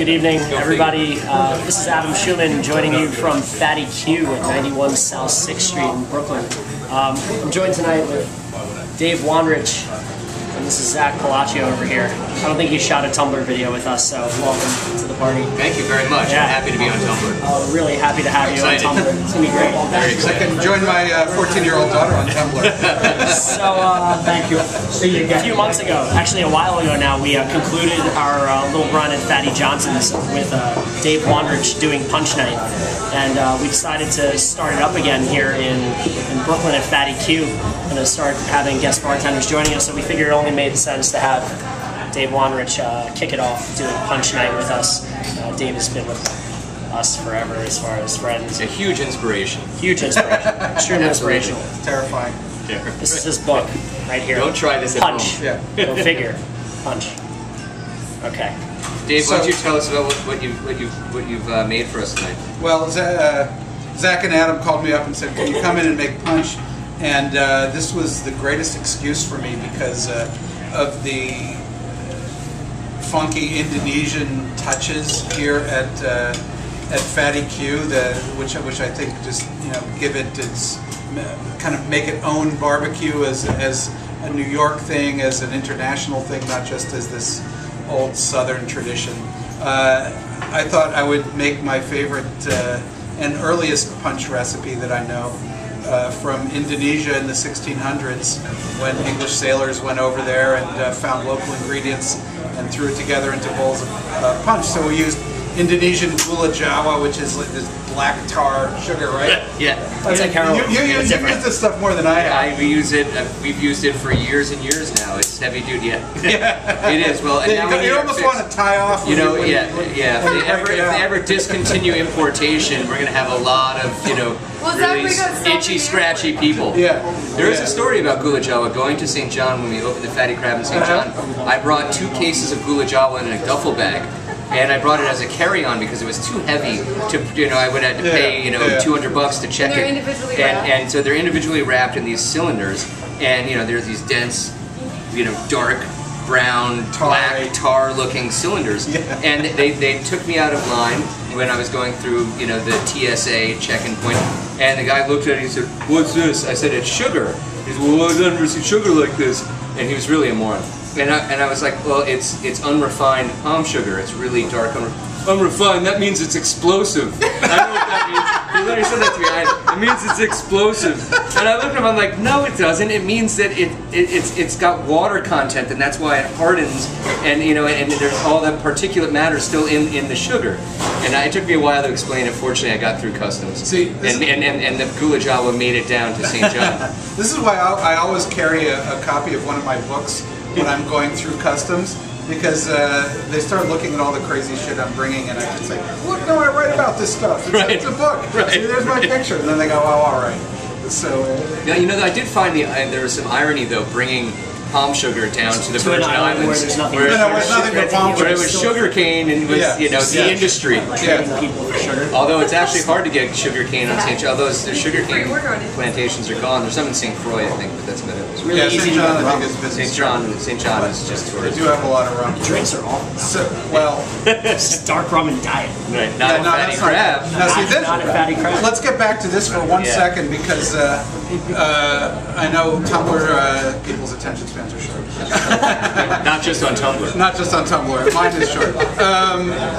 Good evening, everybody. This is Adam Schuman joining you from Fatty Q at 91 South 6th Street in Brooklyn. I'm joined tonight with Dave Wondrich, and this is Zakary Pelaccio over here. I don't think he shot a Tumblr video with us, so welcome to the party. Thank you very much. Yeah. I'm happy to be on Tumblr. Really happy to have you on Tumblr. It's going to be great. Very excited. I can join my 14-year-old daughter on Tumblr. So, thank you. A few months ago, actually a while ago now, we concluded our little run at Fatty Johnson's with Dave Wondrich doing Punch Night. And we decided to start it up again here in Brooklyn at Fatty Q. And to start having guest bartenders joining us. So we figured it only made sense to have Dave Wondrich kick it off doing Punch Night with us. Dave has been with us forever as far as friends. A huge inspiration. Huge inspiration. Extremely inspirational. It's terrifying. This is his book right here. Don't try this at Punch. home. Yeah. Go figure. Punch. Okay. Dave, why don't you tell us about what you've made for us tonight? Well, Zach and Adam called me up and said, "Can you come in and make punch?" And this was the greatest excuse for me because of the funky Indonesian touches here at Fatty Q, which I think just give it its kind of make it own barbecue as a New York thing, as an international thing, not just as this old Southern tradition. I thought I would make my favorite and earliest punch recipe that I know from Indonesia in the 1600s, when English sailors went over there and found local ingredients and threw it together into bowls of punch. So we used Indonesian gula jawa, which is like this black tar sugar, right? Yeah. That's like heroin. You use this stuff more than I have. We use it. We've used it for years and years now. It's heavy duty. Yeah. It is. Well, and now you almost want to tie off. If they ever discontinue importation, we're going to have a lot of really itchy, scratchy people. Yeah. There is a story about gula jawa. Going to St. John when we opened the Fatty Crab in St. John, I brought 2 cases of gula jawa in a duffel bag. And I brought it as a carry-on because it was too heavy to, I would have to pay, $200 to check they're it. Individually wrapped. And so they're individually wrapped in these cylinders, and there's these dense, dark brown, black tar-looking cylinders. Yeah. And they took me out of line when I was going through, the TSA check-in point. And the guy looked at it and he said, "What's this?" I said, "It's sugar." He said, "Well, I've never seen sugar like this." And he was really a moron. And I was like, well, it's unrefined palm sugar. It's really dark, unrefined. That means it's explosive. I know what that means. He literally said that to me. It means it's explosive. And I looked at him. I'm like, no, it doesn't. It means that it's got water content, and that's why it hardens. And and there's all that particulate matter still in the sugar. And it took me a while to explain it. Fortunately, I got through customs. See, and the gula jawa made it down to St. John. This is why I always carry a copy of one of my books when I'm going through customs, because they start looking at all the crazy shit I'm bringing, and I can say, "Look, no, I write about this stuff. It's a book. Right. See, there's my picture." And then they go, "Oh, all right." So now I did find there was some irony though, bringing palm sugar down to the Virgin Islands, where there's nothing. There's nothing but palm sugar. Where it was sugar cane and was the industry. People for sugar. Although it's actually hard to get sugar cane on St. John. Although the sugar cane plantations are gone. There's some in St. Croix, I think, but that's about it. It's really easy St. to John, get I rum. think, is business. St. John is just They tourist. do have a lot of rum. Drinks are awful. So, well, It's just dark rum and diet. Right. Not a Fatty Crab. Now, see, Not a Fatty Crab. let's get back to this for one second, because I know Tumblr people's attention spans are short. Not just on Tumblr. Not just on Tumblr. Mine is short.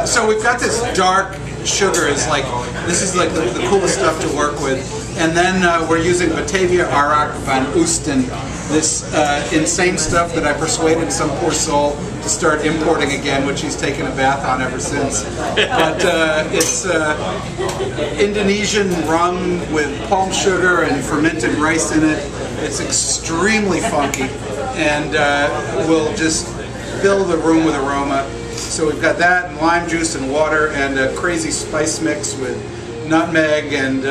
So we've got this dark sugar. This is like the coolest stuff to work with. And then we're using Batavia Arak van Oosten, this insane stuff that I persuaded some poor soul to start importing again, which he's taken a bath on ever since. But it's Indonesian rum with palm sugar and fermented rice in it. It's extremely funky, and will just fill the room with aroma. So we've got that, and lime juice and water, and a crazy spice mix with nutmeg and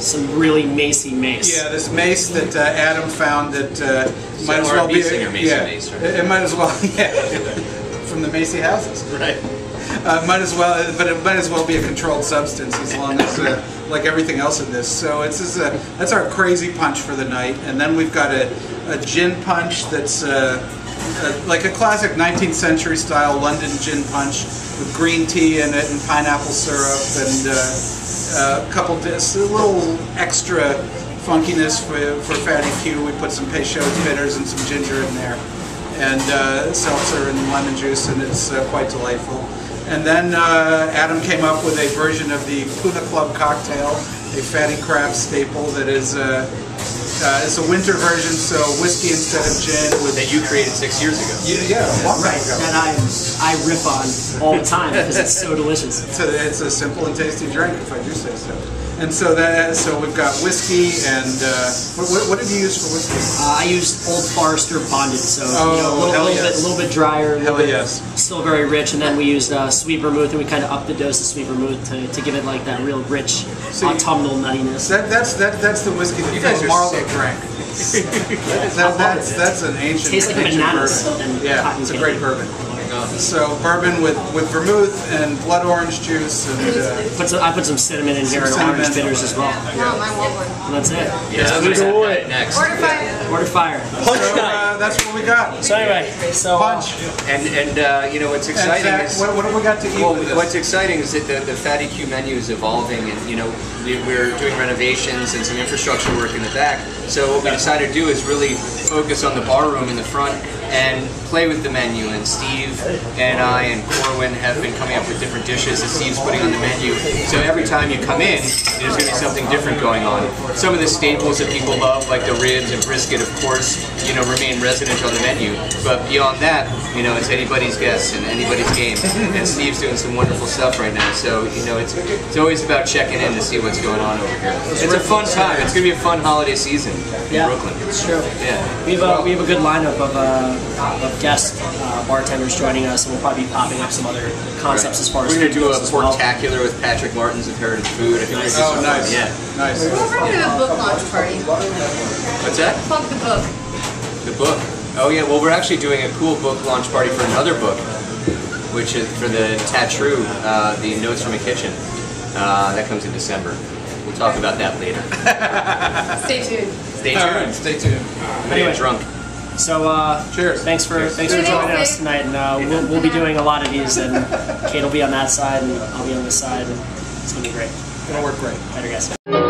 some really macey mace. yeah, this mace that Adam found that might as well be mace, right? It might as well from the Macy houses. Right. Might as well, but it might as well be a controlled substance as long as, like everything else in this. So that's our crazy punch for the night, and then we've got a gin punch that's like a classic 19th century style London gin punch with green tea in it and pineapple syrup and a little extra funkiness for Fatty Q. We put some Peychaud's bitters and some ginger in there, and seltzer and lemon juice, and it's quite delightful. And then Adam came up with a version of the Puna Club cocktail, a Fatty Crab staple that is it's a winter version, so whiskey instead of gin. That you created 6 years ago. Yeah, a long time Right, ago. that I riff on all the time because it's so delicious. It's a simple and tasty drink, if I do say so. And so we've got whiskey and what did you use for whiskey? I used Old Forester bonded, so yes. a little bit drier, Hell yes. still very rich. And then we used sweet vermouth, and we kind of upped the dose of sweet vermouth to give it like that real rich autumnal nuttiness. That's the whiskey that You guys are sick. drank. That's an ancient. Tastes like ancient bananas. bourbon. And Yeah, cotton it's a candy. great bourbon. So bourbon with vermouth and blood orange juice and I put some cinnamon in here and orange cinnamon. bitters as well. Mom, I want one. And that's it. Yeah, I'm gonna have that next. Order 5. Order fire. that's what we got. So anyway, Punch. And you know what's And exciting Zach, is what have we got to eat well, with this? what's exciting is that the Fatty Q menu is evolving, and you know we're doing renovations and some infrastructure work in the back. So what we decided to do is really focus on the bar room in the front and play with the menu. And Steve and I and Corwin have been coming up with different dishes that Steve's putting on the menu. So every time you come in, there's going to be something different going on. Some of the staples that people love, like the ribs and brisket, of course, you know, remain resident on the menu. But beyond that, you know, it's anybody's guess and anybody's game. And Steve's doing some wonderful stuff right now. So, you know, it's always about checking in to see what's going on over here. It's a fun time. It's going to be a fun holiday season in Brooklyn. It's true. Yeah. We have a good lineup of guest bartenders joining us, and we'll probably be popping up some other concepts as far as We're going to do a food goes as well. porktacular with Patrick Martins of Heritage Food. I think this is Oh, fun. nice. Yeah. Nice. We're going to do a book launch party. What's that? Plug the book. The book. Oh yeah, well we're actually doing a cool book launch party for another book, which is for the Tattoo, the Notes from a Kitchen. That comes in December. We'll talk about that later. Stay tuned. Stay All tuned. right, stay tuned. I'm gonna Anyway. get drunk. So Cheers. thanks for Cheers. joining us tonight, and we'll be doing a lot of these, and Kate will be on that side, and I'll be on this side, and it's gonna be great. It'll work great. Later, guys.